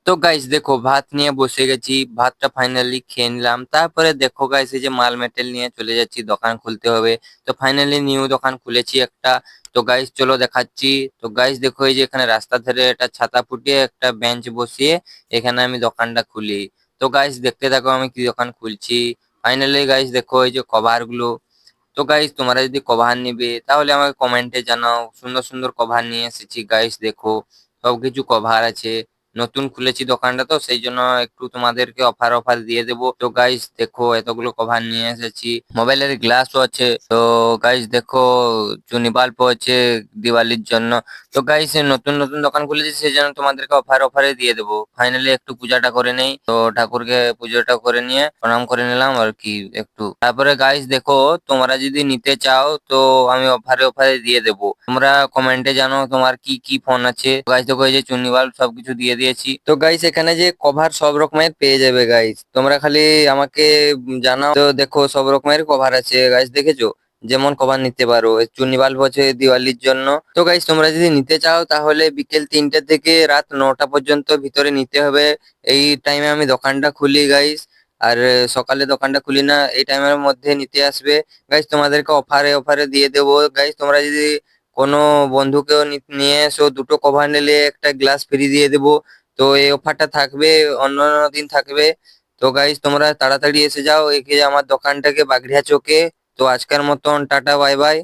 তো গাইস দেখো ভাত নিয়ে বসে গেছি, ভাতটা ফাইনালি খেয়ে নিলাম। তারপরে দেখো গাইস এই যে মাল মেটেল নিয়ে চলে যাচ্ছি, দোকান খুলতে হবে। তো ফাইনালি নিউ দোকান খুলেছি একটা। তো গাইস চলো দেখাচ্ছি। তো গাইস দেখো এই যে এখানে রাস্তা ধারে একটা ছাতা ফুটিয়ে একটা বেঞ্চ বসিয়ে এখানে আমি দোকানটা খুলি। তো গাইস দেখতে থাকো আমি কি দোকান খুলছি। ফাইনালি গাইস দেখো এই যে কভার গুলো। তো গাইস তোমরা যদি কভার নিবে তাহলে আমাকে কমেন্টে জানাও, সুন্দর সুন্দর কভার নিয়ে এসেছি গাইস দেখো। সবকিছু কভার আছে, নতুন খুলেছি দোকানটা তো সেই জন্য একটু তোমাদেরকে অফার অফার দিয়ে দেবো। তো গাইস দেখো এতগুলো কভার নিয়ে এসেছি, মোবাইলের গ্লাসও আছে। তো গাইস দেখো চুনি বাল্বও আছে দিওয়ালির জন্য। তো গাইস নতুন নতুন দোকান খুলেছি সেই জন্য তোমাদেরকে অফার অফারে দিয়ে দেবো। ফাইনালি একটু পূজাটা করে নেই, তো ঠাকুরকে পুজোটা করে নিয়ে প্রণাম করে নিলাম আর কি একটু। তারপরে গাইস দেখো তোমরা যদি নিতে চাও তো আমি অফারে অফারে দিয়ে দেবো। তোমরা কমেন্টে জানো তোমার কি কি ফোন আছে। গাইস দেখো এই যে চুন্নি বাল্ব সবকিছু দিয়ে দিয়েছি। তো গাইস এখানে যে কভার সব রকমের পেয়ে যাবে গাইস, তোমরা খালি আমাকে জানাও। তো দেখো সব রকমের কভার আছে গাইস, দেখেছো? যেমন কভার নিতে পারো, চুন্নি বাল্ব হচ্ছে দিওয়ালির জন্য। তো গাইস তোমরা যদি নিতে চাও তাহলে বিকেল 3টে থেকে রাত 9টা পর্যন্ত ভিতরে নিতে হবে। এই টাইমে আমি দোকানটা খুলি গাইস। আর সকালে দোকানটা খুলি না, এই টাইমের মধ্যে নিতে আসবে গাইস। তোমাদেরকে অফারে অফারে দিয়ে দেবো গাইস। তোমরা যদি কোনো বন্ধুকেও নিয়ে এসো, দুটো কভার নিলে একটা গ্লাস ফ্রি দিয়ে দেবো। তো এই অফারটা থাকবে, অন্য অন্য দিন থাকবে। তো গাইস তোমরা তাড়াতাড়ি এসে যাও একে আমার দোকানটাকে বাগড়িয়া চোকে। তো আজকের মতন টাটা বাই বাই।